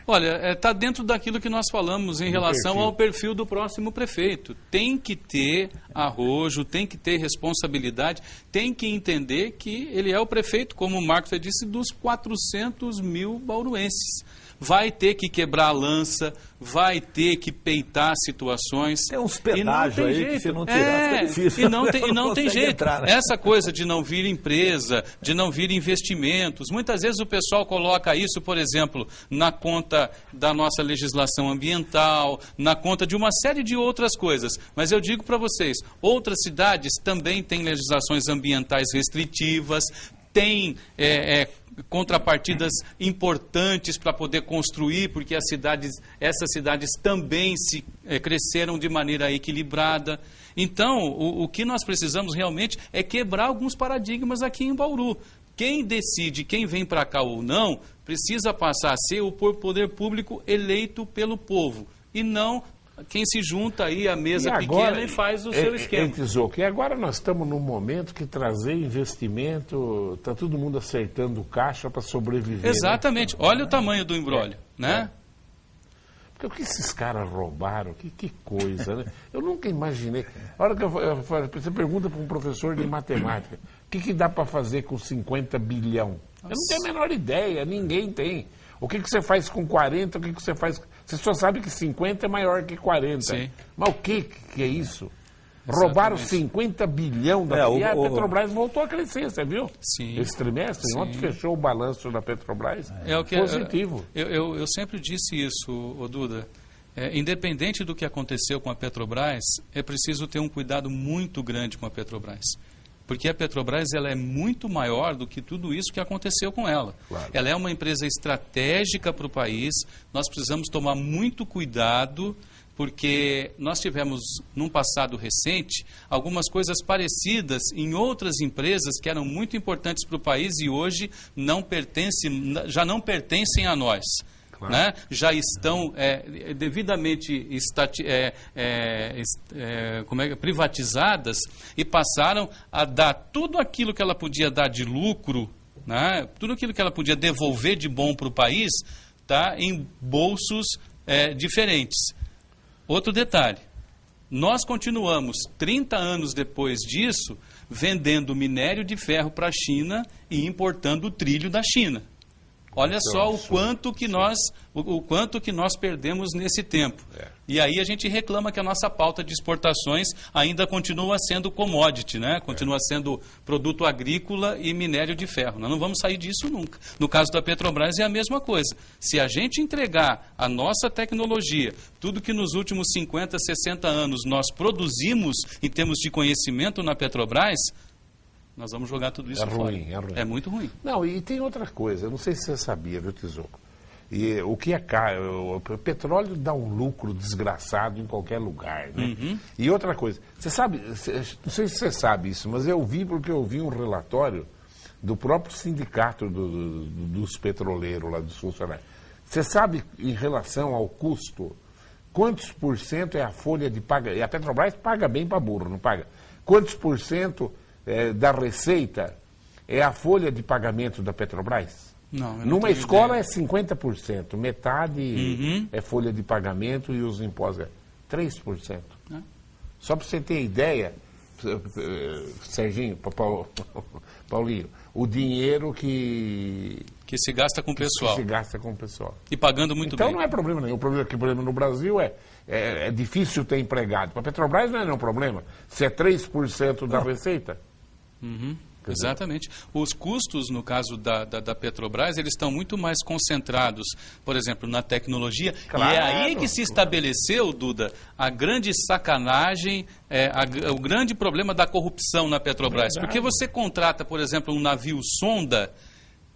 Olha, está dentro daquilo que nós falamos em relação ao perfil do próximo prefeito. Tem que ter arrojo, tem que ter responsabilidade, tem que entender que ele é o prefeito, como o Marcos disse, dos 400 mil bauruenses. Vai ter que quebrar a lança, vai ter que peitar situações. Tem uns pedágios aí que se não tirar fica difícil. E não tem jeito. Entrar, né? Essa coisa de não vir empresa, de não vir investimentos. Muitas vezes o pessoal coloca isso, por exemplo, na conta da nossa legislação ambiental, na conta de uma série de outras coisas. Mas eu digo para vocês, outras cidades também têm legislações ambientais restritivas, têm contrapartidas importantes para poder construir, porque essas cidades também cresceram de maneira equilibrada. Então, o que nós precisamos realmente é quebrar alguns paradigmas aqui em Bauru. Quem decide quem vem para cá ou não, precisa passar a ser o poder público eleito pelo povo, e não quem se junta aí à mesa pequena e faz o seu esquema. E agora nós estamos num momento que trazer investimento, está todo mundo acertando caixa para sobreviver. Exatamente. Né? Olha o tamanho do imbróglio, né? Porque o que esses caras roubaram, que coisa, né? Eu nunca imaginei. A hora que você pergunta para um professor de matemática, o que dá para fazer com 50 bilhão? Nossa. Eu não tenho a menor ideia, ninguém tem. O que você faz com 40, o que você faz... Você só sabe que 50 é maior que 40. Sim. Mas o que é isso? Exatamente. Roubaram 50 bilhão da e a Petrobras voltou a crescer, você viu? Sim. Esse trimestre, ontem fechou o balanço da Petrobras. Positivo. Eu sempre disse isso, Duda. Independente do que aconteceu com a Petrobras, é preciso ter um cuidado muito grande com a Petrobras. Porque a Petrobras ela é muito maior do que tudo isso que aconteceu com ela. Claro. Ela é uma empresa estratégica para o país, nós precisamos tomar muito cuidado, porque nós tivemos, num passado recente, algumas coisas parecidas em outras empresas que eram muito importantes para o país e hoje já não pertencem a nós. Claro. Né? Já estão devidamente privatizadas e passaram a dar tudo aquilo que ela podia dar de lucro, né? Tudo aquilo que ela podia devolver de bom para o país, tá? Em bolsos diferentes. Outro detalhe, nós continuamos 30 anos depois disso vendendo minério de ferro para a China e importando o trilho da China. Olha só o quanto que nós perdemos nesse tempo. E aí a gente reclama que a nossa pauta de exportações ainda continua sendo commodity, né? Continua sendo produto agrícola e minério de ferro. Nós não vamos sair disso nunca. No caso da Petrobras é a mesma coisa. Se a gente entregar a nossa tecnologia, tudo que nos últimos 50, 60 anos nós produzimos em termos de conhecimento na Petrobras, Nós vamos jogar tudo isso É fora. ruim, é ruim. É muito ruim. Não, e tem outra coisa, eu não sei se você sabia, viu, Tizoco? E o que é caro, o petróleo dá um lucro desgraçado em qualquer lugar, né? E outra coisa, você sabe, não sei se você sabe isso, mas eu vi porque eu vi um relatório do próprio sindicato dos petroleiros lá, dos funcionários. Você sabe, em relação ao custo, quantos por cento é a folha de pagamento? E a Petrobras paga bem para burro, não paga? Quantos por cento da receita é a folha de pagamento da Petrobras? Não, eu não Numa tenho escola ideia. é 50%, metade é folha de pagamento e os impostos é 3%. É. Só para você ter ideia, Serginho, Paulinho, o dinheiro que Que se gasta com o pessoal. se gasta com o pessoal. E pagando muito Então bem. não é problema nenhum. O problema no Brasil é difícil ter empregado. Para a Petrobras não é nenhum problema. Se é 3% da receita. Exatamente. Os custos, no caso da Petrobras, eles estão muito mais concentrados, por exemplo, na tecnologia. Claro. E é aí que se estabeleceu, Duda, a grande sacanagem, o grande problema da corrupção na Petrobras. Verdade. Porque você contrata, por exemplo, um navio sonda,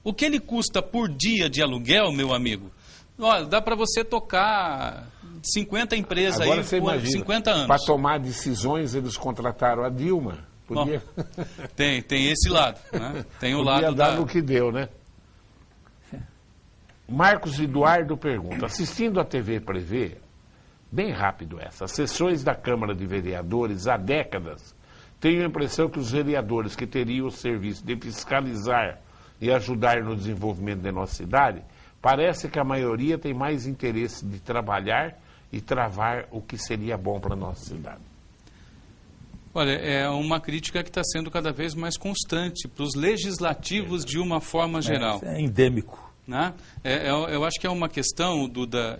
o que ele custa por dia de aluguel, meu amigo? Olha, dá para você tocar 50 empresas Agora aí você por imagina, 50 anos. para tomar decisões, eles contrataram a Dilma. Podia, Bom, tem esse lado, né? Tem o podia lado dar no que deu, né? Marcos Eduardo pergunta, assistindo a TV Prevê, bem rápido essa, as sessões da Câmara de Vereadores há décadas, tenho a impressão que os vereadores que teriam o serviço de fiscalizar e ajudar no desenvolvimento da nossa cidade, parece que a maioria tem mais interesse de trabalhar e travar o que seria bom para a nossa cidade. Olha, é uma crítica que está sendo cada vez mais constante para os legislativos de uma forma geral. É endêmico. Né? Eu acho que é uma questão, Duda,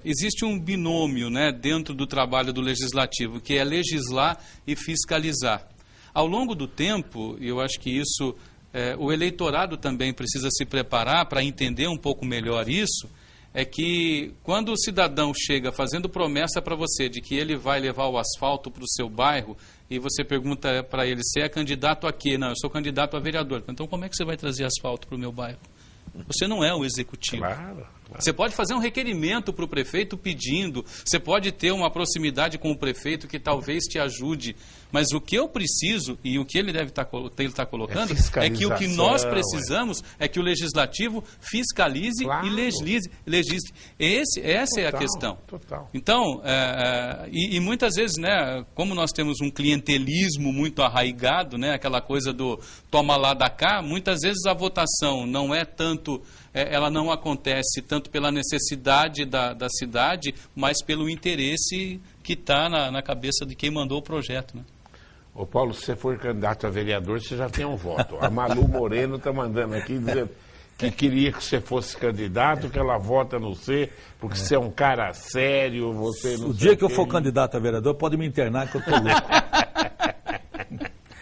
existe um binômio, né, dentro do trabalho do legislativo, que é legislar e fiscalizar. Ao longo do tempo, eu acho que isso, o eleitorado também precisa se preparar para entender um pouco melhor isso, é que quando o cidadão chega fazendo promessa para você de que ele vai levar o asfalto para o seu bairro e você pergunta para ele, você é candidato a quê? Não, eu sou candidato a vereador. Então como é que você vai trazer asfalto para o meu bairro? Você não é o executivo. Claro. Você pode fazer um requerimento para o prefeito pedindo, você pode ter uma proximidade com o prefeito que talvez te ajude, mas o que eu preciso e o que ele deve estar colocando é que o que nós precisamos é que o legislativo fiscalize Claro. e legisle. Essa é a questão. Total. Então, e muitas vezes, né, como nós temos um clientelismo muito arraigado, né, aquela coisa do toma lá da cá, muitas vezes a votação não é tanto, ela não acontece tanto pela necessidade da cidade, mas pelo interesse que está na cabeça de quem mandou o projeto, né? Ô Paulo, se você for candidato a vereador, você já tem um voto. A Malu Moreno está mandando aqui dizendo que queria que você fosse candidato, que ela vota no você, porque você é um cara sério, você não O sei dia que eu quê. for candidato a vereador, pode me internar que eu estou louco.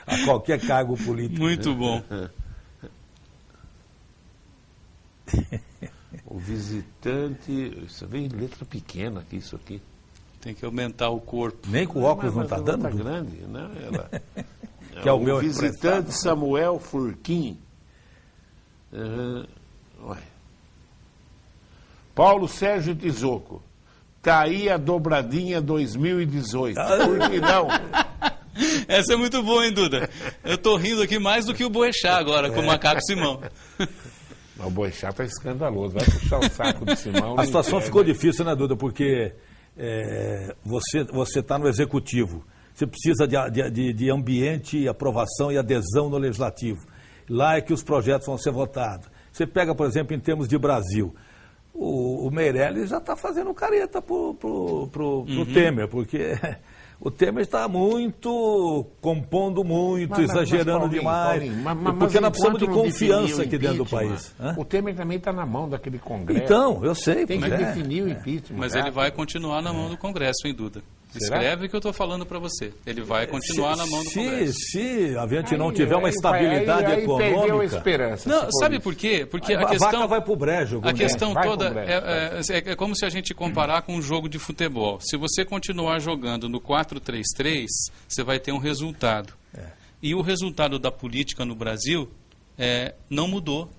A qualquer cargo político. Muito bom. O visitante... Isso vem em letra pequena aqui, isso aqui. Tem que aumentar o corpo. Nem com óculos não Mas está dando? Está grande, né? Ela... Que é o meu visitante emprestado. Samuel Furquim. Ué. Paulo Sérgio Tizoco. Tá aí a dobradinha 2018. Por que não? Essa é muito boa, hein, Duda? Eu tô rindo aqui mais do que o Boechat agora, com o Macaco Simão. O Boechat está escandaloso. Vai puxar o saco do Simão. A situação não ficou quer, né? difícil, né, Duda? Porque você está no executivo. Você precisa de ambiente, aprovação e adesão no legislativo. Lá é que os projetos vão ser votados. Você pega, por exemplo, em termos de Brasil. O Meirelles já está fazendo careta pro Temer, porque o Temer está compondo muito, exagerando Paulinho, demais. Paulinho, porque nós precisamos de enquanto não confiança definir o aqui dentro do impeachment, país. Hã? O Temer também está na mão daquele Congresso. Então, eu sei. Tem que pois é. definir o impeachment. Mas cara. ele vai continuar na mão do Congresso, hein, Duda? Será? Escreve o que eu estou falando para você. Ele vai continuar na mão do Congresso. Se a gente não tiver uma estabilidade aí perdeu a econômica, esperança. Não, se for sabe isso. por quê? Porque a a questão... vaca vai pro brejo. A questão Vai toda pro brejo, é como se a gente comparar com um jogo de futebol. Se você continuar jogando no 4-3-3, você vai ter um resultado. E o resultado da política no Brasil não mudou.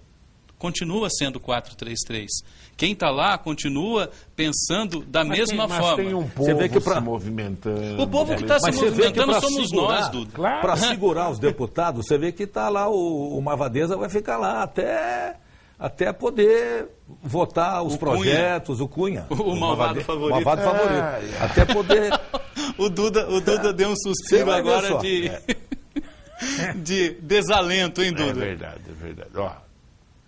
Continua sendo 4-3-3. Quem está lá continua pensando da mesma forma. Tem um povo Você vê que se movimentando. O povo que está se movimentando somos nós, Duda. Claro. Para segurar os deputados, você vê que está lá, o Mavadeza vai ficar lá até poder votar os projetos, o Cunha. O malvado favorito. O malvado favorito. Até poder... O Duda deu um suspiro agora de desalento, hein, Duda? É verdade. Ó,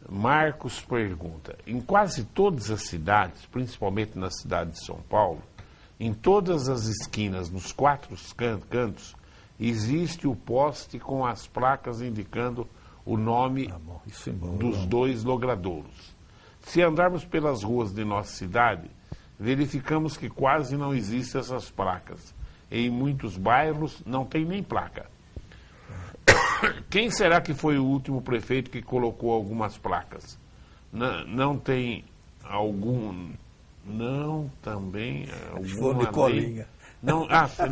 Marcos pergunta, em quase todas as cidades, principalmente na cidade de São Paulo, em todas as esquinas, nos 4 cantos, existe o poste com as placas indicando o nome dos 2 logradouros. Se andarmos pelas ruas de nossa cidade, verificamos que quase não existem essas placas. Em muitos bairros não tem nem placa. Quem será que foi o último prefeito que colocou algumas placas? Não tem algum... Não, também... alguma lei? Não,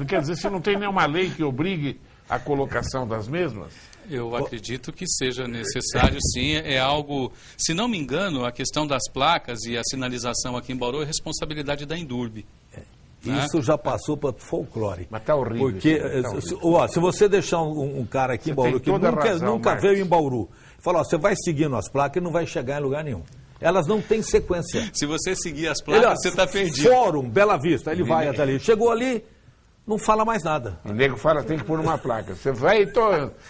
quer dizer, se não tem nenhuma lei que obrigue a colocação das mesmas? Eu acredito que seja necessário, sim. É algo... Se não me engano, a questão das placas e a sinalização aqui em Bauru é responsabilidade da Indurb. Isso já passou para folclore. Mas está horrível. Porque, se você deixar um cara aqui em Bauru que nunca veio em Bauru, falar, você vai seguindo as placas e não vai chegar em lugar nenhum. Elas não têm sequência. Se você seguir as placas, você está perdido. Fórum, Bela Vista, ele vai até ali. Chegou ali, não fala mais nada. O nego fala, tem que pôr uma placa. Você vai,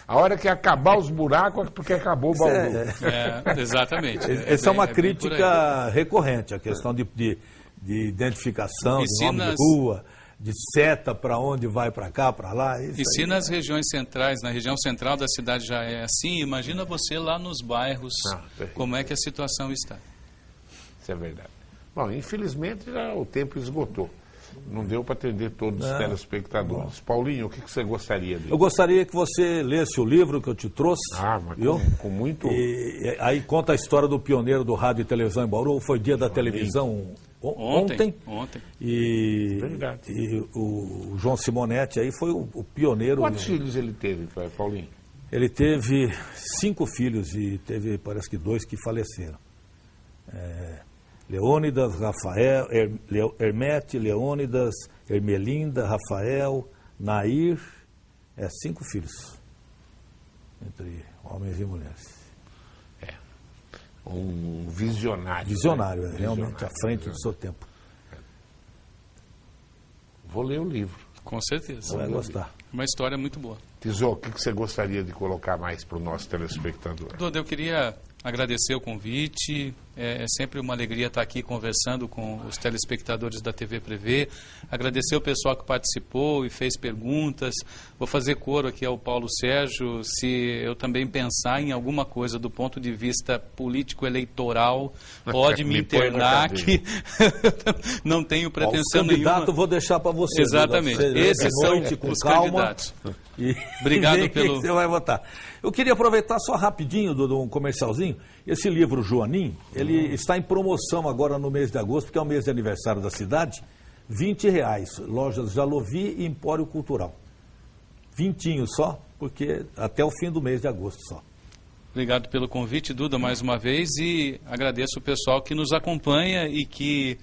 a hora que acabar os buracos, é porque acabou o Bauru. Exatamente. Essa é uma crítica recorrente, a questão de identificação, de nome de rua, de seta para onde vai, para cá, para lá. Se nas regiões centrais, na região central da cidade já é assim, imagina você lá nos bairros, como é que a situação está. Isso é verdade. Bom, infelizmente já o tempo esgotou. Não deu para atender todos os telespectadores. Paulinho, o que você gostaria de... Eu gostaria que você lesse o livro que eu te trouxe. Mas com muito... E aí conta a história do pioneiro do rádio e televisão em Bauru. Foi dia da televisão ontem. E o João Simonetti aí foi o pioneiro. Quantos filhos ele teve, Paulinho? Ele teve 5 filhos e teve, parece que 2 que faleceram. Leônidas, Rafael, Hermete, Leônidas, Ermelinda, Rafael, Nair, 5 filhos, entre homens e mulheres. Um visionário. Visionário, realmente à frente do seu tempo. Vou ler o livro. Com certeza. Vai gostar. Uma história muito boa. Tizó, o que você gostaria de colocar mais para o nosso telespectador? Duda, eu queria agradecer o convite. É sempre uma alegria estar aqui conversando com os telespectadores da TV Prevê. Agradecer o pessoal que participou e fez perguntas. Vou fazer coro aqui ao Paulo Sérgio. Se eu também pensar em alguma coisa do ponto de vista político-eleitoral, pode me internar que não tenho pretensão nenhuma. Candidato vou deixar para você. Exatamente. Esses são os candidatos. Obrigado pelo... Você vai votar. Eu queria aproveitar só rapidinho de um comercialzinho. Esse livro Joanim, ele está em promoção agora no mês de agosto, porque é o mês de aniversário da cidade. R$20. Lojas Jalovi e Empório Cultural. 20 só, porque até o fim do mês de agosto só. Obrigado pelo convite, Duda, mais uma vez. E agradeço o pessoal que nos acompanha e que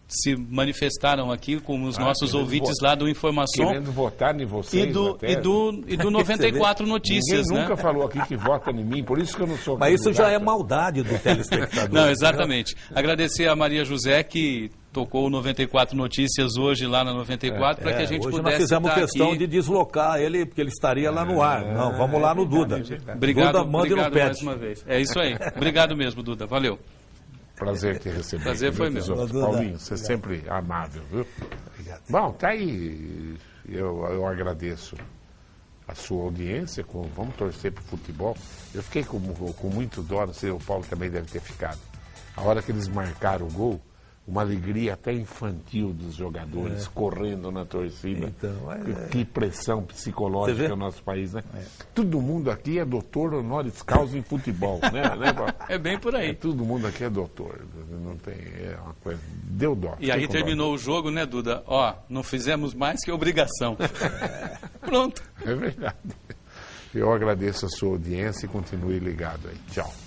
se manifestaram aqui como os nossos ouvintes lá do Informação. Querendo votar em vocês. E do 94 Notícias, Ninguém né? nunca falou aqui que vota em mim, por isso que eu não sou Mas isso já é candidato. maldade do telespectador. Não, exatamente. Agradecer a Maria José que tocou o 94 Notícias hoje lá na 94 para que a gente hoje pudesse nós fizemos estar questão aqui. de deslocar ele, porque ele estaria lá no ar. Não, vamos lá no Duda. Obrigado, Duda, mande no obrigado pet. mais uma vez. É isso aí. Obrigado mesmo, Duda. Valeu. Prazer te receber. Prazer foi meu. Paulinho, você é sempre amável, viu? Obrigado. Bom, tá aí. Eu agradeço a sua audiência. Vamos torcer pro futebol. Eu fiquei com muito dó, não sei, o Paulo também deve ter ficado. A hora que eles marcaram o gol, uma alegria até infantil dos jogadores correndo na torcida. Então, que pressão psicológica no nosso país, né? Todo mundo aqui é doutor honoris causa em futebol, né, Paulo? É bem por aí. Todo mundo aqui é doutor. Não tem, é uma coisa. Deu dó. E aí terminou o jogo, né, Duda? Ó, não fizemos mais que obrigação. Pronto. É verdade. Eu agradeço a sua audiência e continue ligado aí. Tchau.